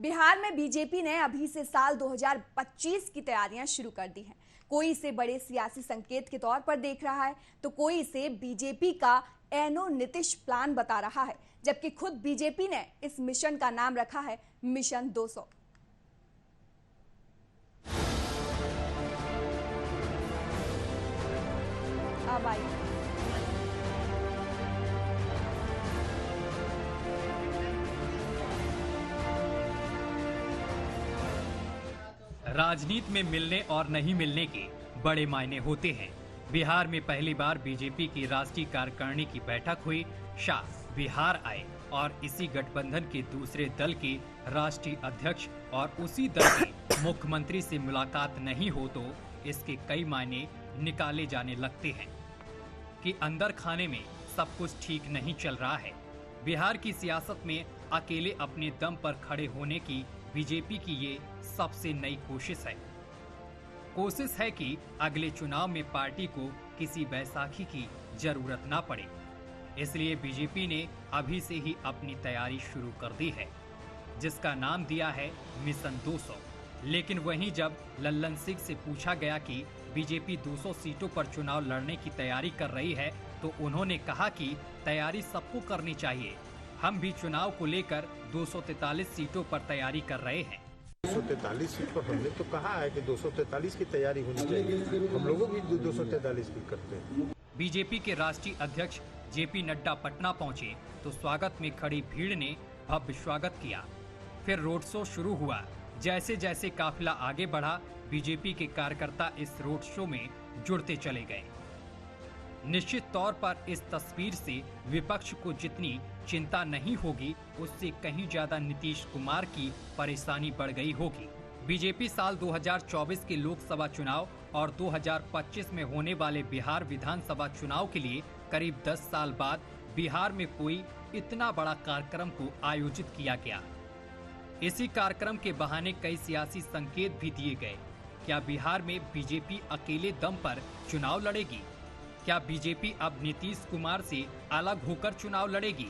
बिहार में बीजेपी ने अभी से साल 2025 की तैयारियां शुरू कर दी हैं। कोई इसे बड़े सियासी संकेत के तौर पर देख रहा है तो कोई इसे बीजेपी का एनो नीतीश प्लान बता रहा है, जबकि खुद बीजेपी ने इस मिशन का नाम रखा है मिशन 200। अब आइए राजनीति में मिलने और नहीं मिलने के बड़े मायने होते हैं। बिहार में पहली बार बीजेपी की राष्ट्रीय कार्यकारिणी की बैठक हुई। शाह बिहार आए और इसी गठबंधन के दूसरे दल के राष्ट्रीय अध्यक्ष और उसी दल के मुख्यमंत्री से मुलाकात नहीं हो तो इसके कई मायने निकाले जाने लगते हैं कि अंदर खाने में सब कुछ ठीक नहीं चल रहा है। बिहार की सियासत में अकेले अपने दम पर खड़े होने की बीजेपी की ये सबसे नई कोशिश है कि अगले चुनाव में पार्टी को किसी बैसाखी की जरूरत ना पड़े। इसलिए बीजेपी ने अभी से ही अपनी तैयारी शुरू कर दी है, जिसका नाम दिया है मिशन 200। लेकिन वहीं जब लल्लन सिंह से पूछा गया कि बीजेपी 200 सीटों पर चुनाव लड़ने की तैयारी कर रही है तो उन्होंने कहा कि तैयारी सबको करनी चाहिए। हम भी चुनाव को लेकर 243 सीटों पर तैयारी कर रहे हैं। 243 सीट पर हमने तो कहा है कि 243 की तैयारी होनी चाहिए। हम लोगों भी 243 की करते हैं। बीजेपी के राष्ट्रीय अध्यक्ष जेपी नड्डा पटना पहुंचे तो स्वागत में खड़ी भीड़ ने भव्य स्वागत किया। फिर रोड शो शुरू हुआ। जैसे जैसे काफिला आगे बढ़ा, बीजेपी के कार्यकर्ता इस रोड शो में जुड़ते चले गए। निश्चित तौर पर इस तस्वीर से विपक्ष को जितनी चिंता नहीं होगी, उससे कहीं ज्यादा नीतीश कुमार की परेशानी बढ़ गई होगी। बीजेपी साल 2024 के लोकसभा चुनाव और 2025 में होने वाले बिहार विधानसभा चुनाव के लिए करीब 10 साल बाद बिहार में कोई इतना बड़ा कार्यक्रम को आयोजित किया गया। इसी कार्यक्रम के बहाने कई सियासी संकेत भी दिए गए। क्या बिहार में बीजेपी अकेले दम पर चुनाव लड़ेगी? क्या बीजेपी अब नीतीश कुमार से अलग होकर चुनाव लड़ेगी?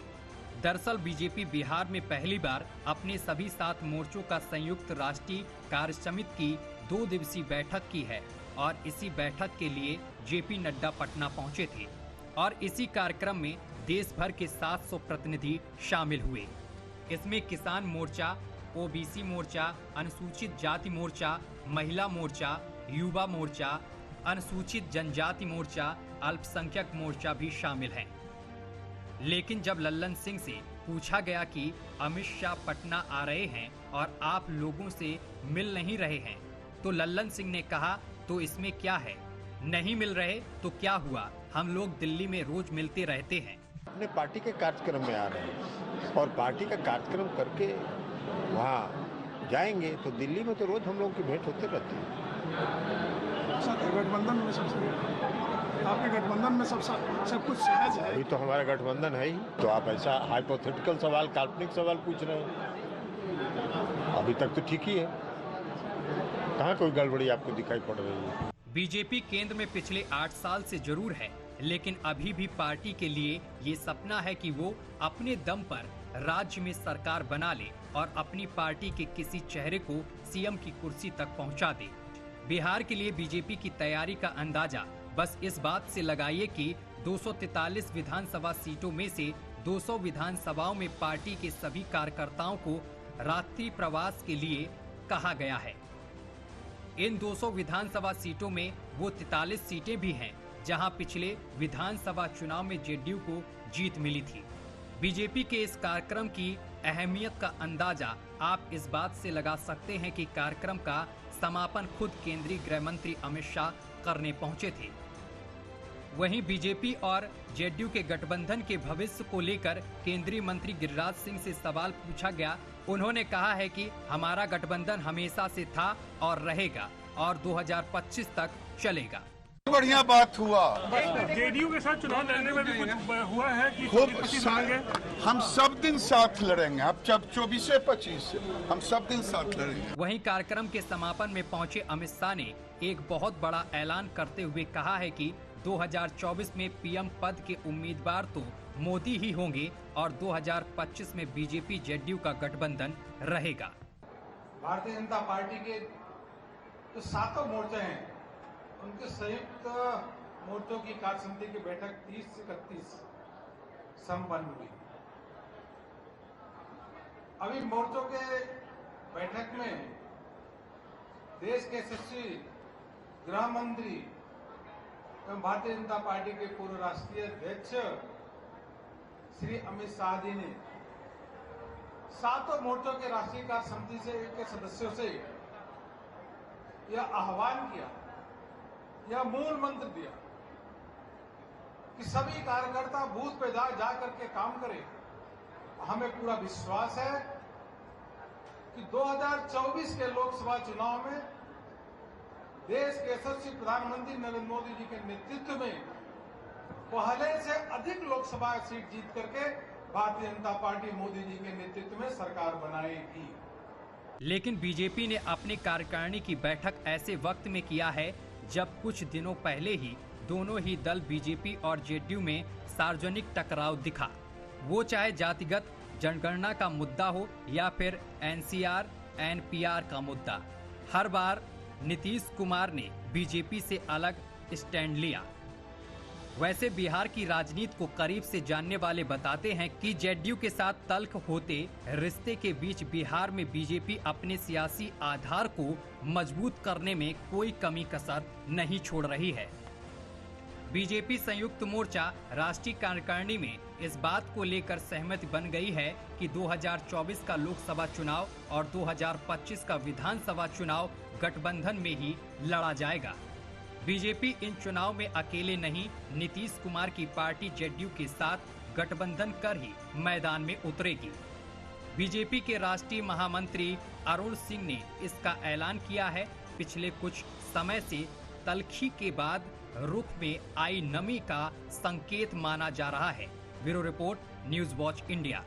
दरअसल बीजेपी बिहार में पहली बार अपने सभी 7 मोर्चों का संयुक्त राष्ट्रीय कार्य समिति की 2 दिवसीय बैठक की है और इसी बैठक के लिए जेपी नड्डा पटना पहुंचे थे और इसी कार्यक्रम में देश भर के 700 प्रतिनिधि शामिल हुए। इसमें किसान मोर्चा, ओबीसी मोर्चा, अनुसूचित जाति मोर्चा, महिला मोर्चा, युवा मोर्चा, अनुसूचित जनजाति मोर्चा, अल्पसंख्यक मोर्चा भी शामिल हैं। लेकिन जब लल्लन सिंह से पूछा गया कि अमित शाह पटना आ रहे हैं और आप लोगों से मिल नहीं रहे हैं, तो लल्लन सिंह ने कहा तो इसमें क्या है, नहीं मिल रहे तो क्या हुआ, हम लोग दिल्ली में रोज मिलते रहते हैं। अपने पार्टी के कार्यक्रम में आ रहे हैं और पार्टी का कार्यक्रम करके वहाँ जाएंगे तो दिल्ली में तो रोज हम लोगों की भेंट होते रहती है। गठबंधन में आपके गठबंधन में सब कुछ सहज है। अभी तो हमारा गठबंधन है ही, तो आप ऐसा हाइपोथेटिकल सवाल, काल्पनिक सवाल पूछ रहे हैं। अभी तक तो ठीक ही है, कहाँ कोई गड़बड़ी आपको दिखाई पड़ रही है? बीजेपी केंद्र में पिछले 8 साल से जरूर है, लेकिन अभी भी पार्टी के लिए ये सपना है कि वो अपने दम पर राज्य में सरकार बना ले और अपनी पार्टी के किसी चेहरे को सीएम की कुर्सी तक पहुंचा दे। बिहार के लिए बीजेपी की तैयारी का अंदाजा बस इस बात से लगाइए कि 243 विधानसभा सीटों में से 200 विधानसभाओं में पार्टी के सभी कार्यकर्ताओं को रात्रि प्रवास के लिए कहा गया है। इन 200 विधानसभा सीटों में वो 43 सीटें भी हैं, जहां पिछले विधानसभा चुनाव में जेडीयू को जीत मिली थी। बीजेपी के इस कार्यक्रम की अहमियत का अंदाजा आप इस बात से लगा सकते हैं कि कार्यक्रम का समापन खुद केंद्रीय गृह मंत्री अमित शाह करने पहुंचे थे। वहीं बीजेपी और जेडीयू के गठबंधन के भविष्य को लेकर केंद्रीय मंत्री गिरिराज सिंह से सवाल पूछा गया। उन्होंने कहा है कि हमारा गठबंधन हमेशा से था और रहेगा और 2025 तक चलेगा। बढ़िया बात हुआ। जेडीयू के साथ चुनाव लड़ने में भी कुछ हुआ है कि खूब हम सब दिन साथ लड़ेंगे। अब जब 24-25 हम सब दिन साथ लड़ेंगे। वहीं कार्यक्रम के समापन में पहुंचे अमित शाह ने एक बहुत बड़ा ऐलान करते हुए कहा है कि 2024 में पीएम पद के उम्मीदवार तो मोदी ही होंगे और 2025 में बीजेपी जेडीयू का गठबंधन रहेगा। भारतीय जनता पार्टी के जो 7 मोर्चे हैं उनके संयुक्त मोर्चों की कार्य समिति की बैठक 30 से 31 संपन्न हुई। अभी मोर्चों के बैठक में देश के यशस्वी गृह मंत्री एवं भारतीय जनता पार्टी के पूर्व राष्ट्रीय अध्यक्ष श्री अमित शाह जी ने 7 मोर्चों के राष्ट्रीय कार्य समिति के सदस्यों से यह आह्वान किया, यह मूल मंत्र दिया कि सभी कार्यकर्ता बूथ पे जा करके काम करें। हमें पूरा विश्वास है कि 2024 के लोकसभा चुनाव में देश के यशस्वी प्रधानमंत्री नरेंद्र मोदी जी के नेतृत्व में पहले से अधिक लोकसभा सीट जीत करके भारतीय जनता पार्टी मोदी जी के नेतृत्व में सरकार बनाएगी। लेकिन बीजेपी ने अपनी कार्यकारिणी की बैठक ऐसे वक्त में किया है जब कुछ दिनों पहले ही दोनों ही दल बीजेपी और जेडीयू में सार्वजनिक टकराव दिखा। वो चाहे जातिगत जनगणना का मुद्दा हो या फिर एनसीआर एनपीआर का मुद्दा, हर बार नीतीश कुमार ने बीजेपी से अलग स्टैंड लिया। वैसे बिहार की राजनीति को करीब से जानने वाले बताते हैं कि जेडीयू के साथ तल्ख होते रिश्ते के बीच बिहार में बीजेपी अपने सियासी आधार को मजबूत करने में कोई कमी कसर नहीं छोड़ रही है। बीजेपी संयुक्त मोर्चा राष्ट्रीय कार्यकारिणी में इस बात को लेकर सहमति बन गई है कि 2024 का लोकसभा चुनाव और 2025 का विधानसभा चुनाव गठबंधन में ही लड़ा जाएगा। बीजेपी इन चुनाव में अकेले नहीं, नीतीश कुमार की पार्टी जेडीयू के साथ गठबंधन कर ही मैदान में उतरेगी। बीजेपी के राष्ट्रीय महामंत्री अरुण सिंह ने इसका ऐलान किया है। पिछले कुछ समय से तल्खी के बाद रुख में आई नमी का संकेत माना जा रहा है। Bureau report, news watch India.